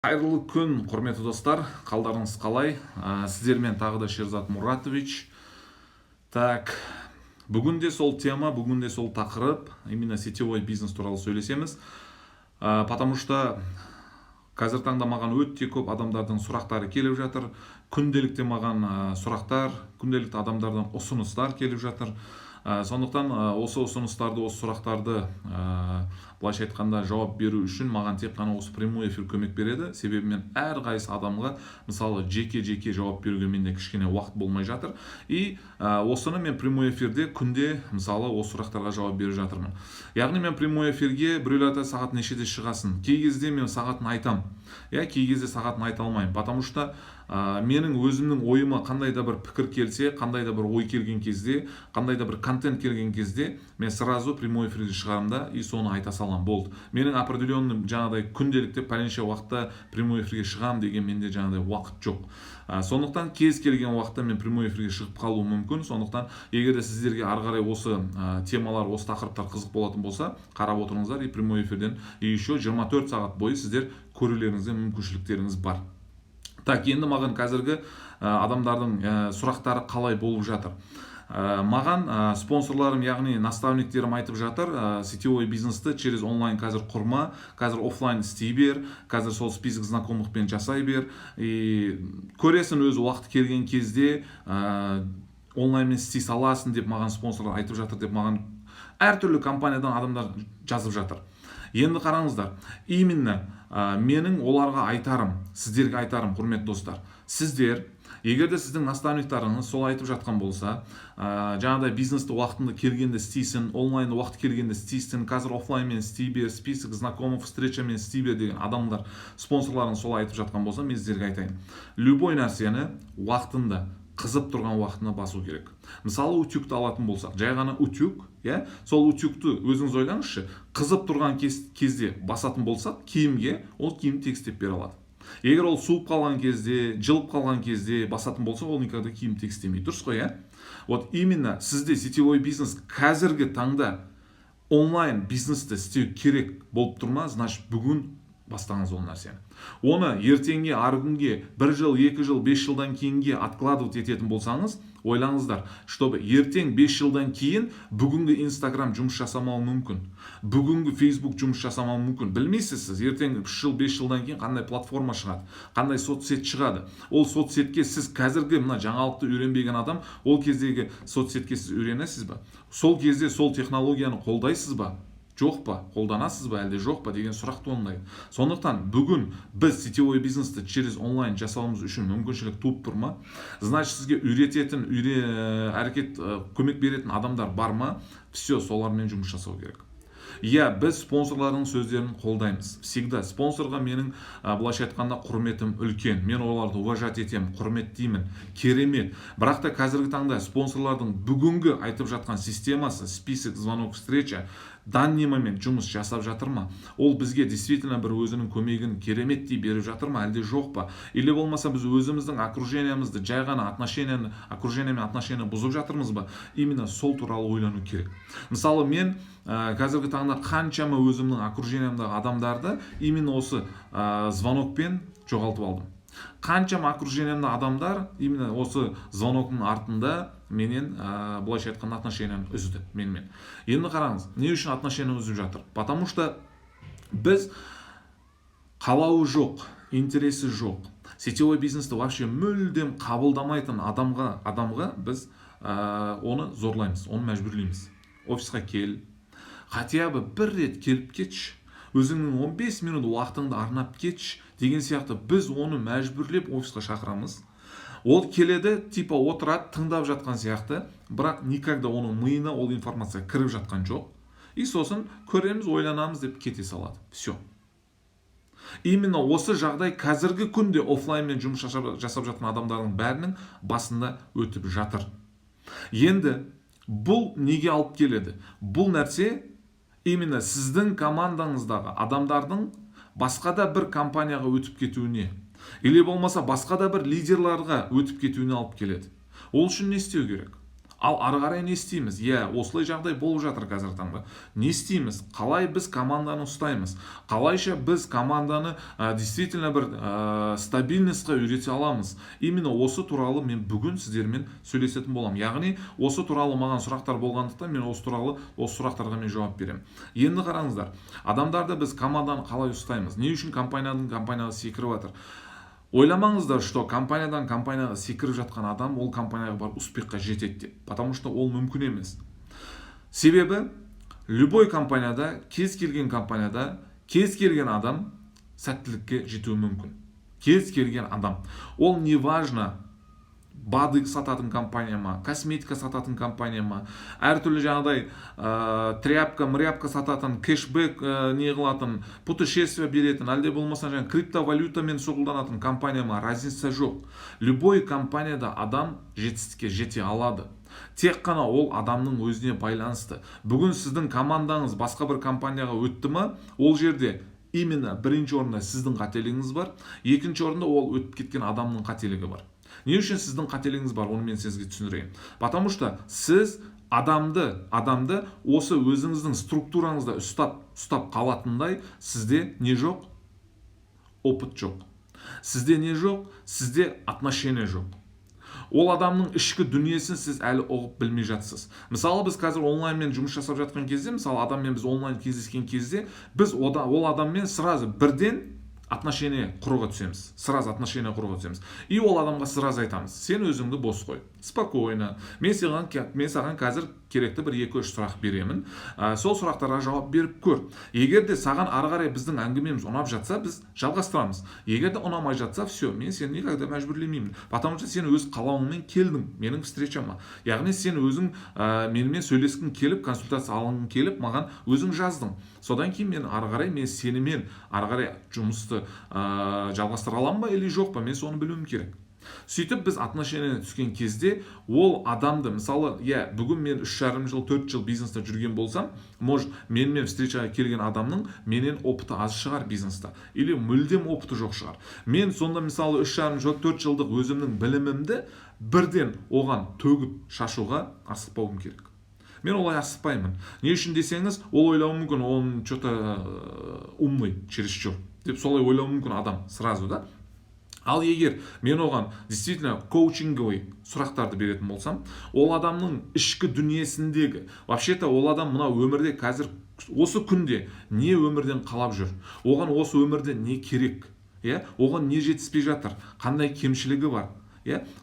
Қайырлы күн, құрметті достар, қалдарыңыз қалай? Сіздермен тағы да Шерзат Муратович. Так, бүгін де сол тема, бүгін де сол тақырып, именно сетевой бизнес туралы сөйлесеміз. Потому что қазір таңда маған өте көп адамдардың сұрақтары келіп жатыр. Күнделікте маған сұрақтар, күнделікті адамдардан ұсыныстар келіп жатыр. Сондықтан осы ұсыныстарды, осы сұрақтарды былайша айтқанда жауап беру үшін маған тек қана осы прямой эфир көмек береді. Себебі мен әрқайсы адамға мысалы жеке жауап беруге менде кішкене уақыт болмай жатыр. И осыны мен прямой эфирде күнде мысалы осы сұрақтарға жауап беріп жатырмын. Яғни мен прямой эфирге біреулер айтады, сағат нешеде шығасың? Кей кезде мен сағатын айтам. Кей кезде сағатын айта алмаймын. Потому что менің өзімнің ойыма қандай да бір пікір келсе, қандай да бір ой келген кезде, қандай да бір контент келген кезде, мен сразу прямой эфирге шығарам да и соны айта салам, болды. Менің определенный жаңағыдай күнделікте пәленше уақытта прямой эфирге шығам деген менде жаңағыдай уақыт жоқ. Сондықтан кез келген уақытта мен прямой эфирге шығып қалуым мүмкін. Сондықтан егер де сіздерге ары қарай осы темалар, осы тақырыптар қызық болатын болса, қарап отырыңыздар и прямой эфирден и еще 24 сағат бойы сіздер көрулеріңізге мүмкіншіліктеріңіз бар. Так, енді маған қазіргі адамдардың сұрақтары қалай болып жатыр? Маған спонсорларым, яғни наставниктерім айтып жатыр, сетевой бизнесті через онлайн қазір құрма, қазір офлайн істей бер, қазір сол список знакомықпен жасай бер. Көресің өзі уақыт келген кезде онлайнмен істей саласың деп маған спонсорлар айтып жатыр деп маған әртүрлі компаниядан адамдар жазып жатыр. Енді қараңыздар, именно менің оларға айтарым, сіздерге айтарым, құрметті достар. Сіздер, егер де сіздің наставниктарыңыз сол айтып жатқан болса, жаңағыдай бизнесті уақытында келгенде істейсің, онлайн уақыт келгенде істейсің, қазір офлайнмен істей бер, список знакомых, встречамен істей бер деген адамдар, спонсорларыңыз сол айтып жатқан болса, мен сіздерге айтайын. Любой нәрсені уақытында, қызып тұрған уақытына басу керек. Мысалы, утюгті алатын болсақ, жай ғана утюг, сол утюгті өзіңіз ойлаңызшы, қызып тұрған кезде басатын болсақ, киімге ол киім тегістеп бере алады. Егер ол суып қалған кезде, жылып қалған кезде басатын болса, ол никогда киім тегістемейді. Дұрыс қой, Вот именно сізде сетевой бизнес қазіргі таңда онлайн бизнесті істеу керек болып тұрма, значит бүгін бастаңыз ол нәрсені. Оны ертеңге, ары күнге, 1 жыл, 2 жыл, 5 жылдан кейінге откладывать ететін болсаңыз, ойлаңыздар, чтобы ертең 5 жылдан кейін бүгінгі Instagram жұмыс жасамауы мүмкін, бүгінгі Facebook жұмыс жасамауы мүмкін. Білмейсіз сіз, ертең 3 жыл, 5 жылдан кейін қандай платформа шығады, қандай соцсет шығады. Ол соцсетке сіз қазіргі мына жаңалықты үйренбеген адам, ол кездегі соцсетке сіз үйренесіз ба? Сол кезде сол технологияны қолдайсыз ба? Жоқ па, қолданасыз ба, әлде жоқ па деген сұрақ туындайды. Сондықтан бүгін біз сетевой бизнесті через онлайн жасауымыз үшін мүмкіншілік туып тұр ма? Значит, сізге үйрететін, әрекет көмек беретін адамдар бар ма? Все, солармен жұмыс жасау керек. Біз спонсорлардың сөздерін қолдаймыз. Всегда спонсорға менің былайша айтқанда құрметім үлкен. Мен оларды уважать етем, құрметтеймін, керемет. Бірақ та қазіргі таңда спонсорлардың бүгінгі айтып жатқан системасы, список, звонок, встреча данный момент жұмыс жасап жатыр ма? Ол бізге действительно бір өзінің көмегін кереметтей беріп жатыр ма, әлде жоқ па? Или болмаса біз өзіміздің окружениямызды жай ғана окружениемен отношения бұзып жатырмыз ба? Именно сол туралы ойлану керек. Мысалы, мен қазіргі таңда қаншама өзімнің окружениямдағы адамдарды именно осы звонокпен жоғалтып алдым. Қаншама окружениямда адамдар именно осы звоноктың артында менен былайша айтқанда отношенияны үзді менімен. Енді қараңыз, не үшін отношенияны үзіп жатыр? Потому что біз қалауы жоқ, интересі жоқ, сетевой бизнесті вообще мүлдем қабылдамайтын адамға біз оны зорлаймыз, оны мәжбүрлейміз. Офисқа кел, хотя бы бір рет келіп кетші, өзіңнің 15 минут уақытыңды арнап кетші деген сияқты біз оны мәжбүрлеп офисқа шақырамыз. Ол келеді, типа отырады, тыңдап жатқан сияқты, бірақ никогда оның миына ол информация кіріп жатқан жоқ. И сосын көреміз, ойланамыз деп кете салады. Все. Именно осы жағдай қазіргі күнде офлайнмен жұмыс жасап жатқан адамдардың бәрінің басында өтіп жатыр. Енді бұл неге алып келеді? Бұл нәрсе именно сіздің командаңыздағы адамдардың басқа да бір компанияға өтіп кетуіне, или болмаса басқа да бір лидерларға өтіп кетуіне алып келеді. Ол үшін не істеу керек? Ал ары қарай не істейміз? Осылай жағдай болып жатыр қазіргі таңда. Не істейміз? Қалай біз команданы ұстаймыз? Қалайша біз команданы действительно бір стабильностьқа үйрете аламыз? Именно осы туралы мен бүгін сіздермен сөйлесетін боламын. Яғни осы туралы маған сұрақтар болғандықтан мен осы сұрақтарға мен жауап беремін. Енді қараңыздар, адамдарды біз команданы қалай ұстаймыз? Не үшін компанияға секіріп жатыр? Ойламаңыздар, что компаниядан компанияға секіріп жатқан адам ол компанияға барып успехқа жетеді деп. Потому что ол мүмкін емес. Себебі любой компанияда, кез келген компанияда, кез келген адам сәттілікке жетуі мүмкін. Кез келген адам. Ол не важно, БАДы сататын компания ма, косметика сататын компания ма, әртүрлі жаңағыдай тряпка сататын, кэшбэк не қылатын, путешествие беретін, әлде болмаса жаңа криптовалютамен шұғылданатын компания ма, разница жоқ. Любой компанияда адам жетістікке жете алады. Тек қана ол адамның өзіне байланысты. Бүгін сіздің командаңыз басқа бір компанияға өтті ма, ол жерде именно бірінші орында сіздің қателігіңіз бар, екінші орында ол өтіп кеткен адамның қателігі бар. Не үшін сіздің қателігіңіз бар, оны мен сізге түсіндірейін. Потому что сіз адамды осы өзіңіздің структураңызда ұстап қалатындай сізде не жоқ? Опыт жоқ. Сізде не жоқ? Сізде отношение жоқ. Ол адамның ішкі дүниесін сіз әлі ұғып білмей жатсыз. Мысалы біз қазір онлайнмен жұмыс жасап жатқан кезде, мысалы адаммен біз онлайн кездескен кезде, біз ол адаммен сразу бірден отношение құруға түсеміз. И ол адамға сразу айтамыз: сен өзіңді бос қой, спокойно. Мен саған қазір керекті бір 2-3 сұрақ беремін. Сол сұрақтарға жауап беріп көр. Егер де саған ары қарай біздің әңгімеміз ұнап жатса, біз жалғастырамыз. Егер де ұнамай жатса, все, мен сені никогда мәжбүрлемеймін. Потому что сен өз қалауыңмен келдің менің встречама. Яғни сен өзің менімен сөйлескің келіп, консультация алғың келіп, маған өзің жаздың. Содан кейін мен ары қарай сенімен ары қарай жұмысты жалғастыра аламын ба или жоқ па, мен соны білуім керек. Сөйтіп біз отношениеге түскен кезде ол адамды, мысалы, бүгін мен 3,5 жыл, 4 жыл бизнесте жүрген болсам, может, менімен встречаға келген адамның менен опыты аз шығар бизнеста, или мүлдем опыты жоқ шығар. Мен сонда мысалы 3,5 жыл, 4 жылдық өзімнің білімімді бірден оған төгіп шашуға асықпауым керек. Мен олай асықпаймын. Не үшін десеңіз, ол ойлауы мүмкін, он что-то умный чересчур деп солай ойлауы мүмкін адам сразу, да? Ал егер мен оған действительно коучинговый сұрақтарды беретін болсам, ол адамның ішкі дүниесіндегі, вообще-то ол адам мына өмірде қазір осы күнде не өмірден қалап жүр, оған осы өмірде не керек, оған не жетіспей жатыр, қандай кемшілігі бар,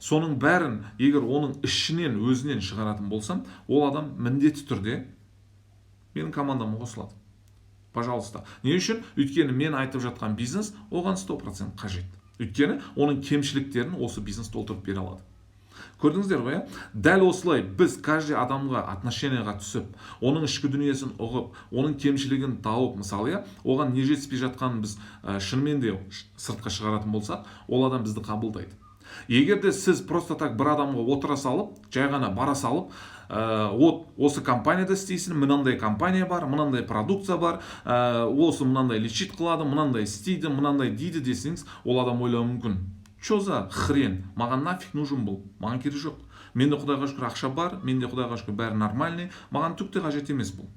соның бәрін егер оның ішінен өзінен шығаратын болсам, ол адам міндетті түрде менің командама қосылады. Пожалуйста. Не үшін? Өйткені мен айтып жатқан бизнес оған 100% қажет. Өйткені оның кемшіліктерін осы бизнес толтырып бере алады. Көрдіңіздер ғой, дәл осылай біз каждый адамға отношенияға түсіп, оның ішкі дүниесін ұғып, оның кемшілігін тауып, мысалы, оған не жетіспей жатқанын біз шынымен де сыртқа шығаратын болсақ, ол адам бізді қабылдайды. Егер де сіз просто так бір адамға отыра салып, жай ғана бара салып, осы компанияда істейсің, мынандай компания бар, мынандай продукция бар, осы мынандай лечит қылады, мынандай істейді, мынандай дейді десеңіз, ол адам ойлауы мүмкін: что за хрен, маған нафиг нужен бұл, маған керек жоқ. Менде Құдайға шүкір ақша бар, менде Құдайға шүкір бәрі нормальный, маған түк те қажет емес бұл.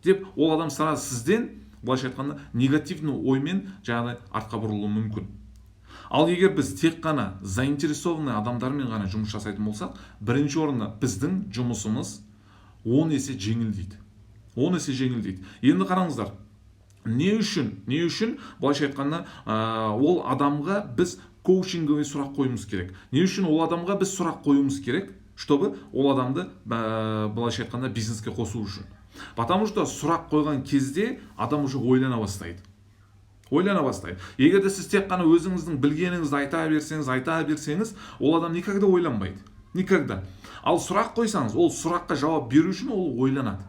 Деп ол адам сразу сізден, былайша айтқанда, негативный оймен жаңағыдай артқа бұрылуы мүмкін. Ал егер біз тек қана заинтересованный адамдармен ғана жұмыс жасайтын болсақ, бірінші орында біздің жұмысымыз 10 есе жеңілдейді. 10 есе жеңілдейді. Енді қараңыздар, не үшін былайша айтқанда, ол адамға біз коучинговый сұрақ қоюымыз керек. Не үшін ол адамға біз сұрақ қоюымыз керек, чтобы ол адамды былайша айтқанда бизнеске қосу үшін. Потому что сұрақ қойған кезде адам уже ойлана бастайды. Егер де сіз тек қана өзіңіздің білгеніңізді айта берсеңіз, ол адам никогда ойланбайды. Никогда. Ал сұрақ қойсаңыз, ол сұраққа жауап беру үшін ол ойланады.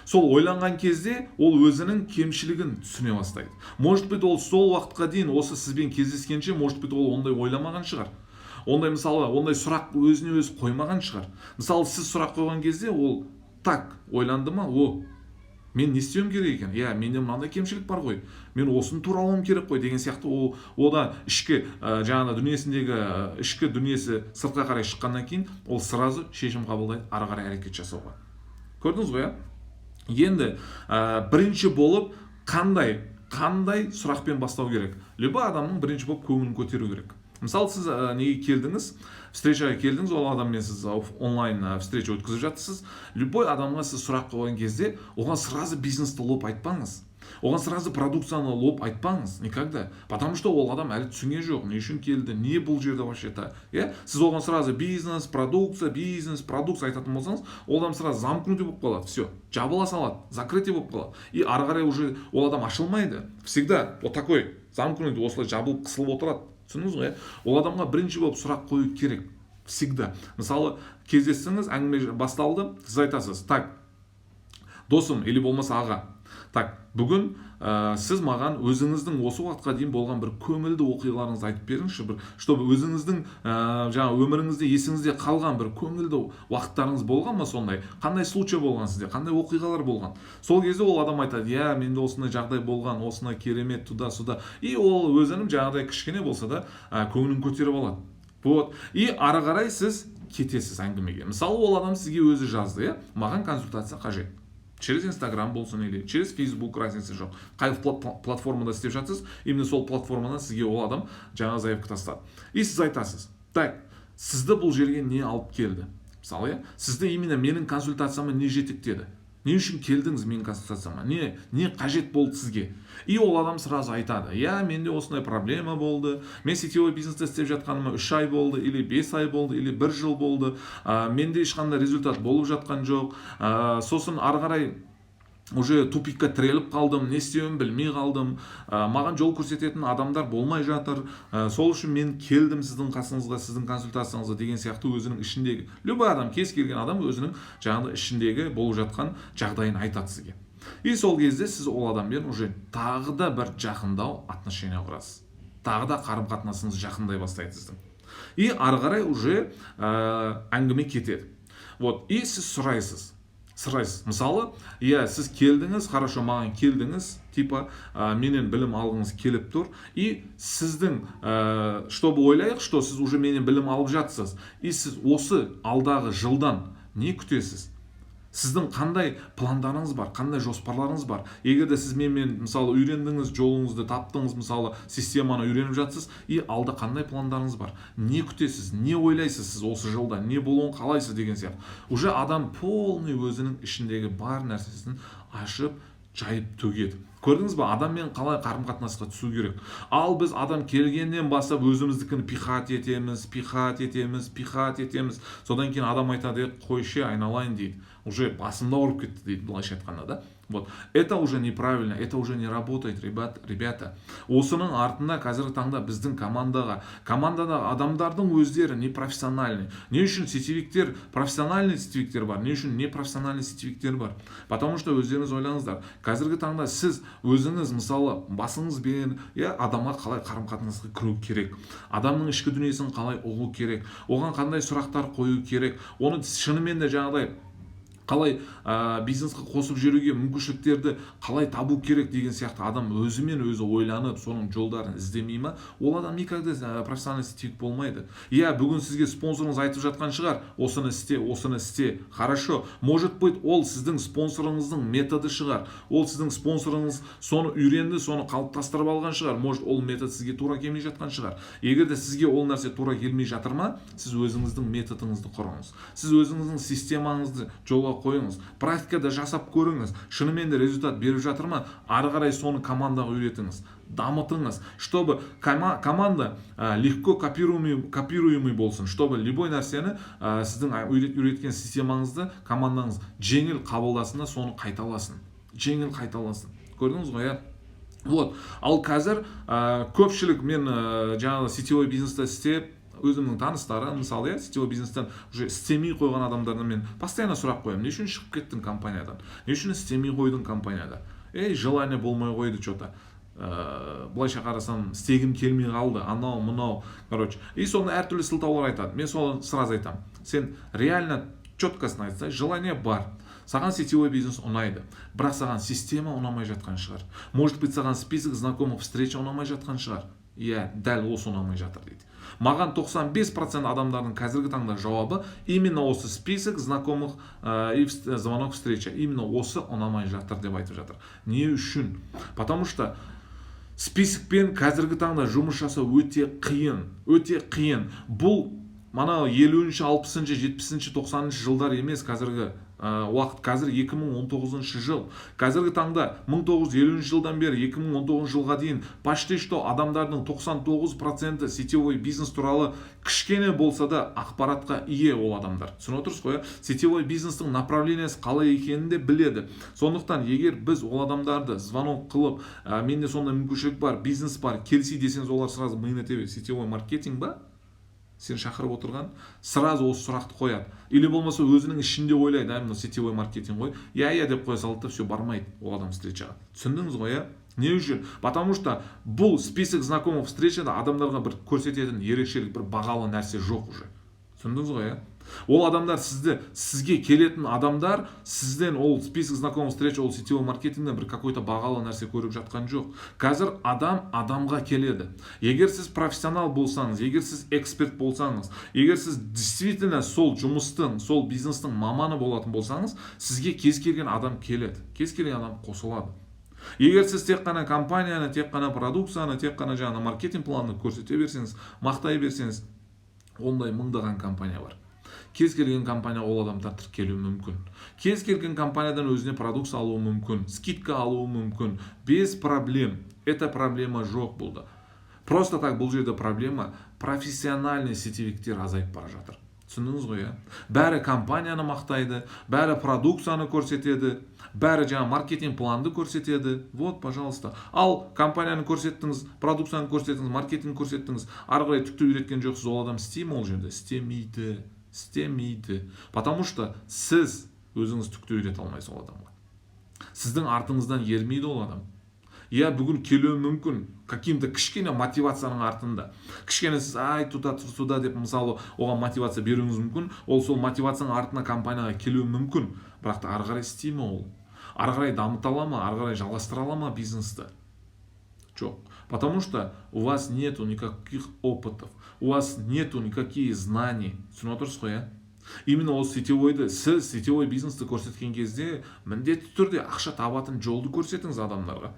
Сол ойланған кезде ол өзінің кемшілігін түсіне бастайды. Может быть, ол сол уақытқа дейін осы сізбен кездескенше, может быть, ол ондай ойламаған шығар. Ондай сұрақ өзіне қоймаған шығар. Мысалы, сіз сұрақ қойған кезде ол так ойланды ма, мен не істеуім керек екен, менде мынандай кемшілік бар ғой, мен осыны туралауым керек қой деген сияқты одан ішкі жаңағы дүниесіндегі ішкі дүниесі сыртқа қарай шыққаннан кейін ол сразу шешім қабылдайды ары қарай әрекет жасауға. Көрдіңіз ғой, енді бірінші болып қандай сұрақпен бастау керек? Любой адамның бірінші болып көңілін көтеру керек. Мысалы, сіз неге келдіңіз? Встречаға келдіңіз, ол адаммен сіз онлайн встреча өткізіп жатырсыз. Любой адамға сіз сұрақ қойған кезде, оған сразу бизнесті лоп айтпаңыз. Оған сразу продукцияны лоп айтпаңыз. Никогда. Потому что ол адам әлі түсінген жоқ. Не үшін келді? Не бұл жерде вообще-то? Сіз оған сразу бизнес, продукция айтатын болсаңыз, ол адам сразу замкнутый болып қалады. Все. Жабыла салады. Закрытый болып қалады. И ары қарай уже ол адам ашылмайды. Всегда вот такой замкнутый, осылай жабылып қысылып отырады. Түсіндіңіз ғой? Ол адамға бірінші болып сұрақ қою керек. Всегда. Мысалы, кездестіңіз, әңгіме басталды, сіз айтасыз: так, досым, или болмаса аға, так, бүгін сіз маған өзіңіздің осы уақытқа дейін болған бір көңілді оқиғаларыңызды айтып беріңізші, чтобы өзіңіздің жаңа өміріңізде есіңізде қалған бір көңілді уақыттарыңыз болған ма сондай? Қандай случай болған сізде? Қандай оқиғалар болған? Сол кезде ол адам айтады: менде осындай жағдай болған, осындай керемет, туда-суда. И ол өзінің жаңағыдай кішкене болса да көңілін көтеріп алады. Вот. И ары қарай сіз кетесіз әңгімеге. Мысалы, ол адам сізге өзі жазды, маған консультация қажет. Через Instagram болсын или через Facebook, разница жоқ. Қай платформада істеп жатсыз, именно сол платформадан сізге ол адам жаңа заявка тастады. И сіз айтасыз: так, сізді бұл жерге не алып келді? Мысалы, сізді именно менің консультацияма не жетектеді? Не үшін келдіңіз менің консультацияма? Не қажет болды сізге? И ол адам сразу айтады: менде осындай проблема болды, мен сетевой бизнесті істеп жатқаныма 3 ай болды, или 5 ай болды, или 1 жыл болды, менде ешқандай результат болып жатқан жоқ, сосын ары қарай уже тупикка тіреліп қалдым, не істеуін білмей қалдым, маған жол көрсететін адамдар болмай жатыр, сол үшін мен келдім сіздің қасыңызға, сіздің консультацияңызға деген сияқты өзінің ішіндегі, любой адам, кез келген адам өзінің жаңағы ішіндегі болып жатқан жағдайын айтады сізге. И сол кезде сіз ол адаммен уже тағы да бір жақындау отношения құрасыз. Тағы да қарым-қатынасыңыз жақындай бастайды сіздің. И ары қарай уже әңгіме кетеді. Вот, и сіз сұрайсыз. Мысалы, сіз келдіңіз, хорошо, маған келдіңіз, типа, менен білім алғыңыз келіп тұр, и сіздің, чтобы ойлайық, что сіз уже менен білім алып жатсыз, и сіз осы алдағы жылдан не күтесіз? Сіздің қандай пландарыңыз бар, қандай жоспарларыңыз бар? Егер де сіз менімен, мысалы, үйрендіңіз, жолыңызды таптыңыз, мысалы, системаны үйреніп жатсыз, и алда қандай пландарыңыз бар? Не күтесіз? Не ойлайсыз сіз осы жылда? Не болуын қалайсыз деген сияқты? Уже адам полный өзінің ішіндегі бар нәрсесін ашып, жайып төгеді. Көрдіңіз ба, адаммен қалай қарым-қатынасқа түсу керек? Ал біз адам келгеннен бастап өзіміздікін пихат етеміз. Содан кейін адам айтады: қойшы, айналайын дейді. Уже басымда ауырып кетті дейді, былайша айтқанда да. Вот. Это уже неправильно, это уже не работает, ребята. Осының артында қазіргі таңда біздің командада адамдардың өздері не профессиональный. Не үшін сетевиктер, профессиональный сетевиктер бар, не үшін не профессиональный сетевиктер бар? Потому что өздеріңіз ойлаңыздар, қазіргі таңда сіз өзіңіз, мысалы, басыңызбен адамға қалай қарым-қатынасқа кіру керек, адамның ішкі дүниесін қалай ұғу керек, оған қандай сұрақтар қою керек, оны шынымен де жаңағыдай қалай бизнесқа қосып жүруге мүмкіншіліктерді қалай табу керек деген сияқты адам өзімен өзі ойланып, соның жолдарын іздемей ма, ол адам никогда профессиональный сетевик болмайды. Бүгін сізге спонсорыңыз айтып жатқан шығар: осыны істе, хорошо. Может быть, ол сіздің спонсорыңыздың методы шығар. Ол сіздің спонсорыңыз соны үйренді, соны қалыптастырып алған шығар. Может, ол метод сізге тура келмей жатқан шығар. Егер де сізге ол нәрсе тура келмей жатыр ма, сіз өзіңіздің методыңызды құрыңыз. Сіз өзіңіздің системаңызды жолға қойыңыз, практикада жасап көріңіз, шынымен де результат беріп жатыр ма, ары қарай соны командаға үйретіңіз, дамытыңыз, чтобы команда легко копируемый болсын, чтобы любой нәрсені сіздің үйреткен системаңызды командаңыз жеңіл қабылдасын да соны қайталасын. Көрдіңіз ғой, Вот. Ал қазір көпшілік мен жаңағы сетевой бизнесті істеп, өзімнің таныстары, мысалы, сетевой бизнестен уже істемей қойған адамдардан мен постоянно сұрақ қоямын: не үшін шығып кеттің компаниядан? Не үшін істемей қойдың компанияда? Желание болмай қойды что-то. Былайша қарасам, істегім келмей қалды, анау, мынау, короче. И соны әртүрлі сылтаулар айтады. Мен соны сразу айтамын: сен реально четкосын айтсай, желание бар. Саған сетевой бизнес ұнайды, бірақ саған система ұнамай жатқан шығар. Может быть, саған список знакомых встреча ұнамай жатқан шығар. Иә, дәл осы ұнамай жатыр дейді. Маған 95% адамдардың қазіргі таңда жауабы именно осы список знакомых и звонок встреча. Именно осы ұнамай жатыр деп айтып жатыр. Не үшін? Потому что списокпен қазіргі таңда жұмыс жасау өте қиын. Өте қиын. Бұл мана 50-ші, 60-ші, 70-ші, 90-ші жылдар емес қазіргі уақыт. Қазір 2019 жыл. Қазіргі таңда 1950 жылдан бері 2019 жылға дейін почти что адамдардың 99% сетевой бизнес туралы кішкене болса да ақпаратқа ие ол адамдар. Түсініп отырсыз ғой? Сетевой бизнестің направлениесі қалай екенін де біледі. Сондықтан егер біз ол адамдарды звонок қылып, менде сондай мүмкіншілік бар, бизнес бар, келси десеңіз, олар сразу миына тебе сетевой маркетинг ба? Сен шақырып отырған, сразу осы сұрақты қояды. Или болмаса өзінің ішінде ойлайды, мына сетевой маркетинг ғой. Я деп қоя салды да все, бармайды ол адам встречаға. Түсіндіңіз ғой, иә? Не үшін? Потому что бұл список знакомых встречада адамдарға бір көрсететін ерекшелік, бір бағалы нәрсе жоқ уже. Түсіндіңіз ғой, иә? Ол адамдар сізге келетін адамдар сізден ол список знакомых встреч, ол сетевой маркетингден бір какой-то бағалы нәрсе көріп жатқан жоқ. Қазір адам адамға келеді. Егер сіз профессионал болсаңыз, егер сіз эксперт болсаңыз, егер сіз действительно сол жұмыстың, сол бизнестің маманы болатын болсаңыз, сізге кез келген адам келеді. Кез келген адам қосылады. Егер сіз тек қана компанияны, тек қана продукцияны, тек қана жаңа маркетинг планын көрсете берсеңіз, мақтай берсеңіз, ондай мыңдаған компания бар. Кез келген компания ол адамдар тіркелуі мүмкін. Кез келген компаниядан өзіне продукция алуы мүмкін, скидка алуы мүмкін. Без проблем. Это проблема жоқ болды. Просто так бұл жерде проблема профессиональный сетевиктер азайып бара жатыр. Түсіндіңіз ғой, иә? Бәрі компанияны мақтайды, бәрі продукцияны көрсетеді, бәрі жаңа маркетинг планды көрсетеді. Вот, пожалуйста. Ал компанияны көрсеттіңіз, продукцияны көрсеттіңіз, маркетинг көрсеттіңіз, ары қарай түкті үйреткен жоқсыз, ол адам істей ме ол жерде? Істемейді. Потому что сіз өзіңіз түкті үйрете алмайсыз ол адамға. Сіздің артыңыздан ермейді ол адам. Я бүгін келуі мүмкін каким-то кішкене мотивацияның артында. Кішкене сіз туда деп мысалы оған мотивация беруіңіз мүмкін. Ол сол мотивацияның артына компанияға келуі мүмкін. Бірақ та ары қарай істей ме ол? Ары қарай дамыта ала ма? Ары қарай жалғастыра ала ма бизнесті? Жоқ. Потому что у вас нету никаких опытов. У вас нету никаких знаний. Түсініп отырсыз ғой, иә? Именно ол сетевойды, сіз сетевой бизнесті көрсеткен кезде міндетті түрде ақша табатын жолды көрсетіңіз адамдарға.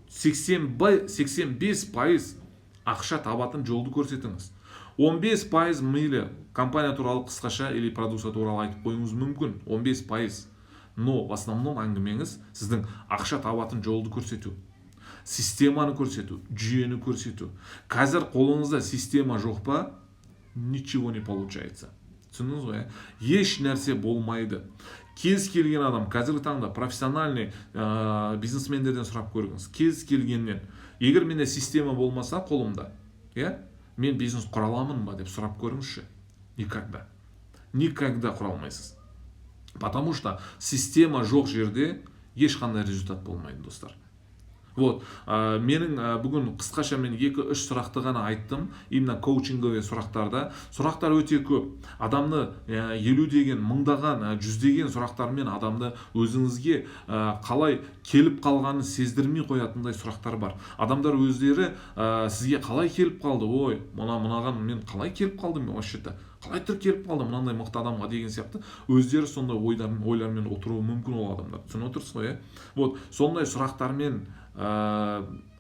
85% ақша табатын жолды көрсетіңіз. 15% мейлі компания туралы қысқаша или продукция туралы айтып қойыңыз мүмкін. 15%. Но в основном әңгімеңіз сіздің ақша табатын жолды көрсету. Системаны көрсету, жүйені көрсету. Қазір қолыңызда система жоқ па? Ничего не получается. Түсіндіңіз ғой? Еш нәрсе болмайды. Кез келген адам, қазіргі таңда профессиональный бизнесмендерден сұрап көріңіз. Кез келгеннен. Егер менде система болмаса қолымда, мен бизнес құра аламын ба деп сұрап көріңізші. Никогда құра алмайсыз. Потому что система жоқ жерде ешқандай результат болмайды, достар. Вот, менің бүгін қысқаша мен 2-3 сұрақты ғана айттым, именно коучинговый сұрақтарда. Сұрақтар өте көп. Адамны 50 деген, мыңдаған, 100 деген сұрақтармен адамды өзіңізге қалай келіп қалғанын сездірмей қоятындай сұрақтар бар. Адамдар өздері сізге қалай келіп қалды? Ой, мынаған мен қалай келіп қалдым вообще-то? Қалай келіп қалды мынандай мықты адамға деген сияқты өздері сондай ойлармен отыруы мүмкін ол адамдар. Түсініп отырсыз ғой, иә? Вот, сондай сұрақтармен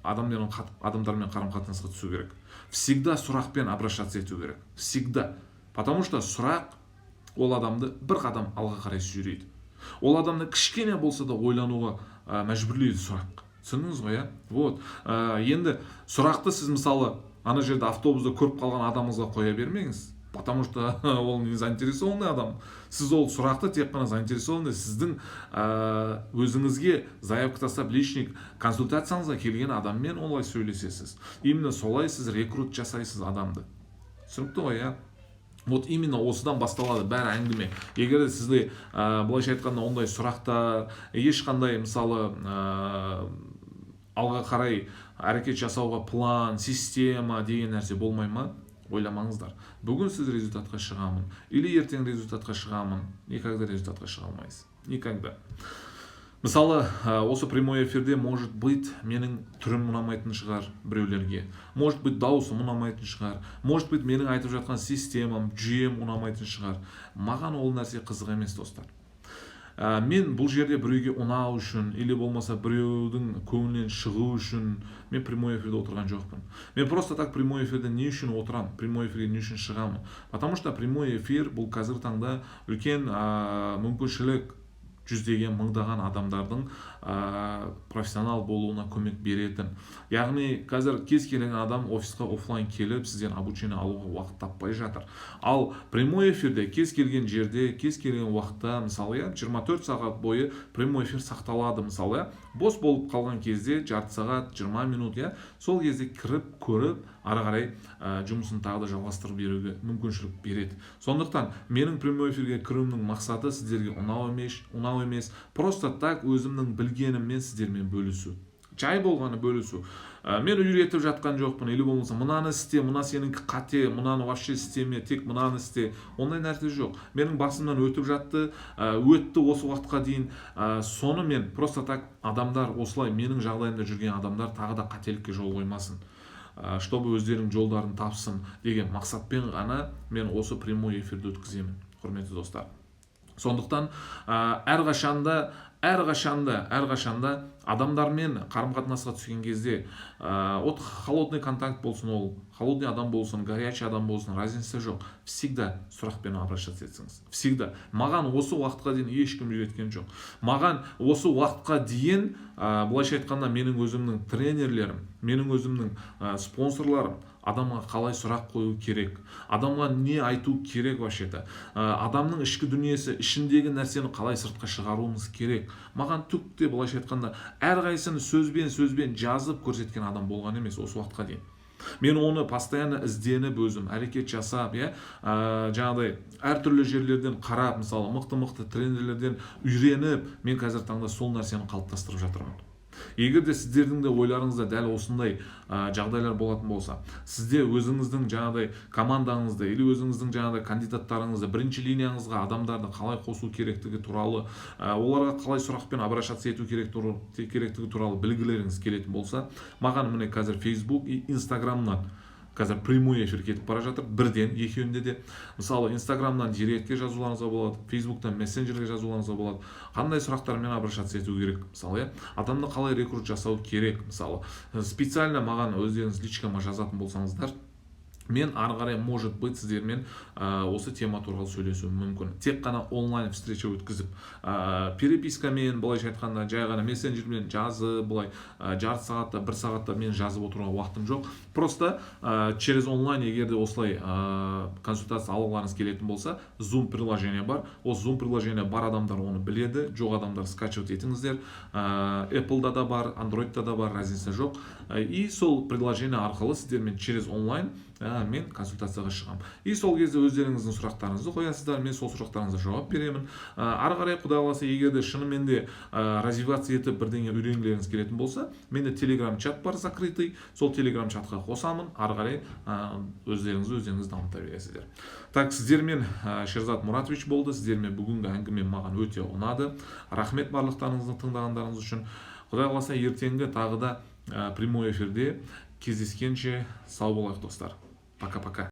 адамдармен қарым-қатынасқа түсу керек. Всегда сұрақпен обращаться ету керек. Всегда. Потому что сұрақ ол адамды бір қадам алға қарай сүйрейді. Ол адамды кішкене болса да ойлануға мәжбүрлейді сұрақ. Түсіндіңіз ғой, иә? Вот. Енді сұрақты сіз мысалы ана жерде автобуста көріп қалған адамыңызға қоя бермеңіз. Потому что ол не заинтересованный адам. Сіз ол сұрақты тек қана заинтересованный сіздің өзіңізге заявка тастап личный консультацияңызға келген адаммен олай сөйлесесіз. Именно солай сіз рекрут жасайсыз адамды. Түсінікті ғой, иә? Вот именно осыдан басталады бәрі әңгіме. Егер де сізде былайша айтқанда ондай сұрақтар, ешқандай мысалы алға қарай әрекет жасауға план, система деген нәрсе болмай ма? Ойламаңыздар. Бүгін сіз результатқа шығамын, или ертең результатқа шығамын, никогда результатқа шыға алмайсыз. никогда. Мысалы, осы прямой эфирде может быть менің түрім ұнамайтын шығар біреулерге, может быть дауысым ұнамайтын шығар, может быть менің айтып жатқан системам, жүйем ұнамайтын шығар. Маған ол нәрсе қызық емес, достар. Мен бұл жерде біреуге ұнау үшін или болмаса біреудің көңілінен шығу үшін мен прямой эфирде отырған жоқпын. Мен просто так прямой эфирде не үшін отырамын, прямой эфирге не үшін шығамын? Потому что прямой эфир бұл қазір таңда үлкен мүмкіншілік, жүздеген мыңдаған адамдардың профессионал болуына көмек беретін. Яғни қазір кез келген адам офисқа офлайн келіп сізден обучение алуға уақыт таппай жатыр. Ал прямой эфирде кез келген жерде, кез келген уақытта, мысалы 24 сағат бойы прямой эфир сақталады. Мысалы бос болып қалған кезде жарты сағат, 20 минут, сол кезде кіріп көріп ары қарай жұмысын тағы да жалғастырып беруге мүмкіншілік береді. Сондықтан менің прямой эфирге кіруімнің мақсаты сіздерге ұнау емес, просто так өзімнің білгеніммен сіздермен бөлісу. Жай болғаны бөлісу. Мен үйретіп жатқан жоқпын, или болмаса мынаны істе, мына сенікі қате, мынаны вообще істеме, тек мынаны істе. Ондай нәрсе жоқ. Менің басымнан өтті осы уақытқа дейін. Соны мен просто так адамдар, осылай менің жағдайымда жүрген адамдар тағы да қателікке жол қоймасын, чтобы өздерінің жолдарын тапсын деген мақсатпен ғана мен осы прямой эфирді өткіземін, құрметті достар. Сондықтан әрқашанда адамдармен қарым-қатынасқа түскен кезде холодный контакт болсын, ол холодный адам болсын, горячий адам болсын, разница жоқ. Всегда сұрақпен обращаться етсеңіз. Всегда. Маған осы уақытқа дейін ешкім үйреткен жоқ. Маған осы уақытқа дейін, былайша айтқанда, менің өзімнің тренерлерім, менің өзімнің спонсорларым адамға қалай сұрақ қою керек, адамға не айту керек вообще-то, адамның ішкі дүниесі, ішіндегі нәрсені қалай сыртқа шығаруымыз керек. Маған түк те, былайша айтқанда, әрқайсыны сөзбен жазып көрсеткен адам болған емес осы уақытқа дейін. Мен оны постоянно ізденіп өзім әрекет жасап, жаңағыдай әртүрлі жерлерден қарап, мысалы мықты тренерлерден үйреніп, мен қазір таңда сол нәрсені қалыптастырып жатырмын. Егер де сіздердің де ойларыңызда дәл осындай жағдайлар болатын болса, сізде өзіңіздің жаңағыдай командаңызды или өзіңіздің жаңағыдай кандидаттарыңызды, бірінші линияңызға адамдарды қалай қосу керектігі туралы, оларға қалай сұрақпен обращаться ету керектігі туралы білгілеріңіз келетін болса, маған міне қазір Facebook и Instagram'нан қазір прямой эфир кетіп бара жатыр, бірден екеуінде де. Мысалы Instagram'нан директке жазуларыңызға болады, Facebook'тан мессенджерге жазуларыңызға болады. Қандай сұрақтармен обращаться ету керек? Мысалы, адамды қалай рекрут жасау керек? Мысалы, специально маған өздеріңіз личкама жазатын болсаңыздар, мен ары қарай может быть сіздермен осы тема туралы сөйлесуім мүмкін. Тек қана онлайн встреча өткізіп, перепискамен, былайша айтқанда, жай ғана мессенджермен жазып, былай жарты сағатта, бір сағатта мен жазып отыруға уақытым жоқ. Просто через онлайн егерде осылай консультация алуларыңыз келетін болса, Zoom приложение бар. Осы Zoom приложение бар адамдар оны біледі, жоқ адамдар скачивать етіңіздер. Apple'да да бар, Android'та да бар, разница жоқ. И сол приложение арқылы сіздермен через онлайн мен консультацияға шығам. И сол кезде өздеріңіздің сұрақтарыңызды қоясыздар, мен сол сұрақтарыңызға жауап беремін. Ары қарай Құдай қаласа, егерде шынымен де развивация етіп бірдеңе үйренгілеріңіз келетін болса, менде Telegram чат бар закрытый, сол Telegram чатқа қосамын, ары қарай өздеріңіз дамыта бересіздер. Так, сіздермен Шерзат Мұратович болды. Сіздермен бүгінгі әңгіме маған өте ұнады. Рахмет барлықтарыңыздың тыңдағандарыңыз үшін. Құдай қаласа, ертеңгі тағы да прямой эфирде кездескенше сау болайық, достар. Пока-пока.